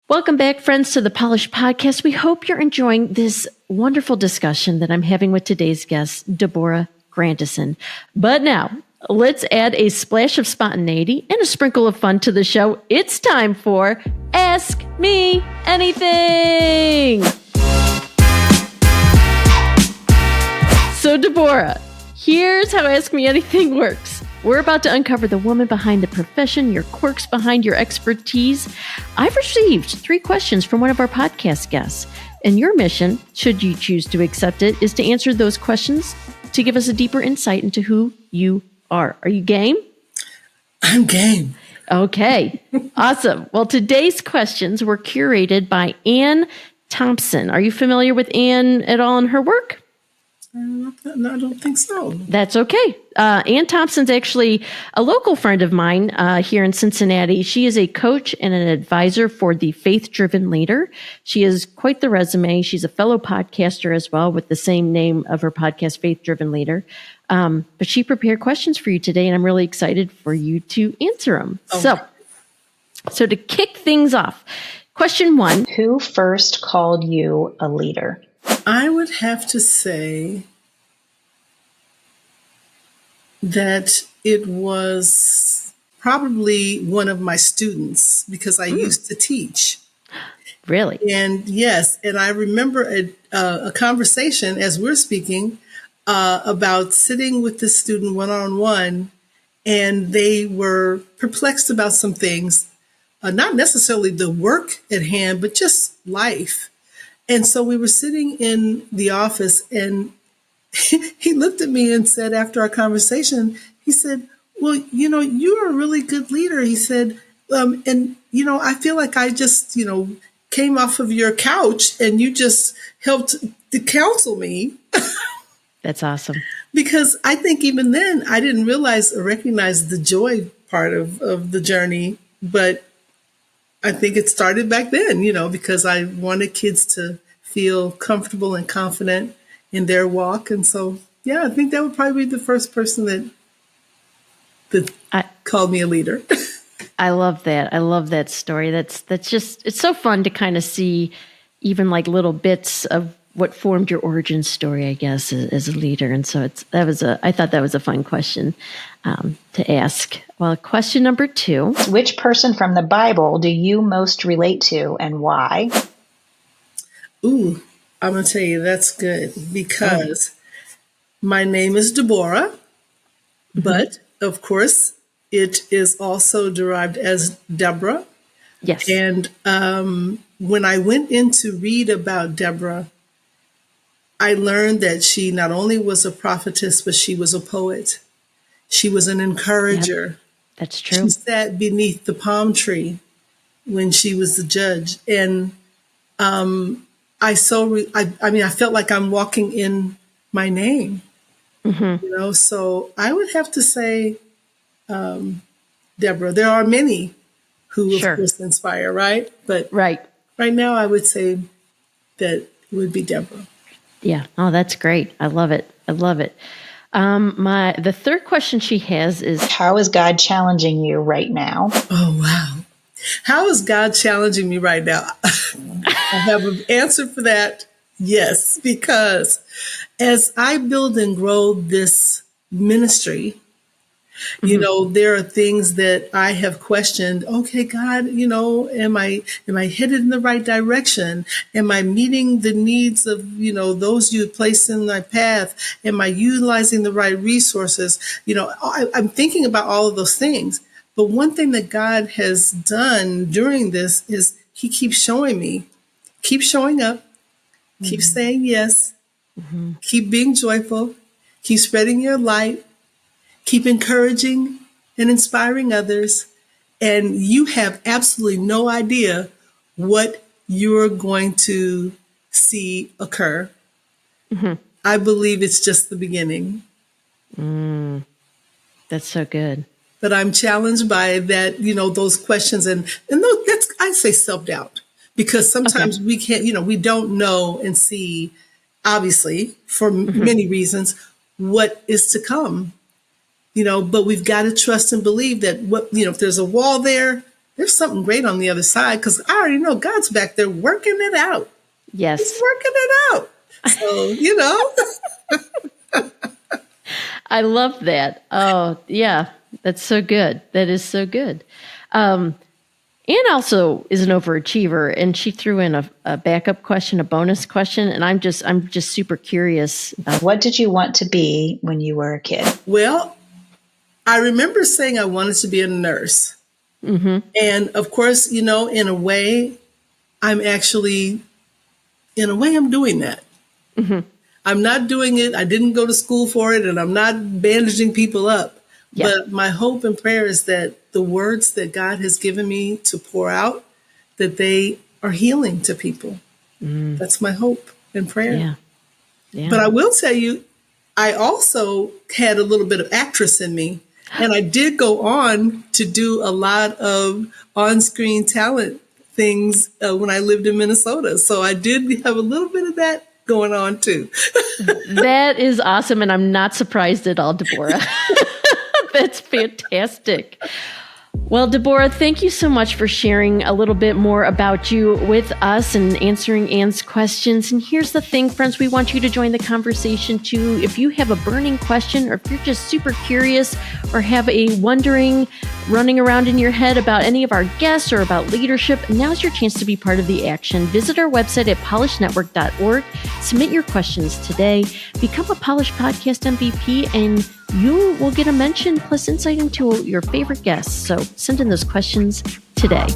Welcome back, friends, to the Polished Podcast. We hope you're enjoying this wonderful discussion that I'm having with today's guest, Debora Grandison. But now, let's add a splash of spontaneity and a sprinkle of fun to the show. It's time for Ask Me Anything. So, Debora, here's how Ask Me Anything works. We're about to uncover the woman behind the profession, your quirks behind your expertise. I've received 3 questions from one of our podcast guests, and your mission, should you choose to accept it, is to answer those questions to give us a deeper insight into who you are. Are you game? I'm game. Okay, awesome. Well, today's questions were curated by Ann Thompson. Are you familiar with Ann at all in her work? No, I don't think so. That's okay. Ann Thompson's actually a local friend of mine here in Cincinnati. She is a coach and an advisor for the Faith-Driven Leader. She has quite the resume. She's a fellow podcaster as well with the same name of her podcast, Faith-Driven Leader. But she prepared questions for you today, and I'm really excited for you to answer them. Okay. So to kick things off, question 1. Who first called you a leader? I would have to say that it was probably one of my students because I used to teach. Really? And yes, and I remember a conversation as we're speaking about sitting with the student one-on-one, and they were perplexed about some things, not necessarily the work at hand, but just life. And so we were sitting in the office, and he looked at me and said, after our conversation, he said, well, you're a really good leader. He said, I feel like I just, came off of your couch and you just helped to counsel me. That's awesome. Because I think even then I didn't recognize the joy part of the journey, but I think it started back then, because I wanted kids to feel comfortable and confident in their walk. And so, yeah, I think that would probably be the first person that called me a leader. I love that. I love that story. That's just, it's so fun to kind of see even like little bits of what formed your origin story, I guess, as a leader. And so I thought that was a fun question to ask. Well, question number 2. Which person from the Bible do you most relate to and why? Ooh, I'm going to tell you that's good because my name is Debora, but of course it is also derived as Deborah. Yes. And when I went in to read about Deborah, I learned that she not only was a prophetess, but she was a poet. She was an encourager. Yep, that's true. She sat beneath the palm tree when she was the judge. And I felt like I'm walking in my name, so I would have to say Deborah. There are many who, of course, inspire, right? But right now I would say that it would be Deborah. Yeah. Oh, that's great. I love it. I love it. The third question she has is, how is God challenging you right now? Oh, wow. How is God challenging me right now? I have an answer for that. Yes, because as I build and grow this ministry, there are things that I have questioned. Okay, God, am I headed in the right direction? Am I meeting the needs of, those you placed in my path? Am I utilizing the right resources? I'm thinking about all of those things. But one thing that God has done during this is he keeps showing me, keep showing up, keep saying yes, keep being joyful, keep spreading your light, keep encouraging and inspiring others. And you have absolutely no idea what you're going to see occur. I believe it's just the beginning. That's so good. But I'm challenged by that, those questions and that's, I say self-doubt, because sometimes we can't, we don't know and see, obviously, for many reasons, what is to come, but we've got to trust and believe that if there's a wall there, there's something great on the other side, because I already know God's back there working it out. Yes. He's working it out. So, I love that. Oh, yeah. That's so good. That is so good. Anne also is an overachiever, and she threw in a backup question, a bonus question, and I'm just super curious. What did you want to be when you were a kid? Well, I remember saying I wanted to be a nurse. Mm-hmm. And of course, in a way, I'm doing that. Mm-hmm. I'm not doing it. I didn't go to school for it, and I'm not bandaging people up. Yeah. But my hope and prayer is that the words that God has given me to pour out, that they are healing to people. Mm. That's my hope and prayer. Yeah. Yeah. But I will tell you, I also had a little bit of actress in me. And I did go on to do a lot of on-screen talent things when I lived in Minnesota. So I did have a little bit of that going on too. That is awesome. And I'm not surprised at all, Debora. That's fantastic. Well, Debora, thank you so much for sharing a little bit more about you with us and answering Anne's questions. And here's the thing, friends, we want you to join the conversation too. If you have a burning question, or if you're just super curious or have a wondering running around in your head about any of our guests or about leadership, now's your chance to be part of the action. Visit our website at polishnetwork.org. Submit your questions today. Become a Polish Podcast MVP, and you will get a mention plus insight into your favorite guests. So send in those questions today.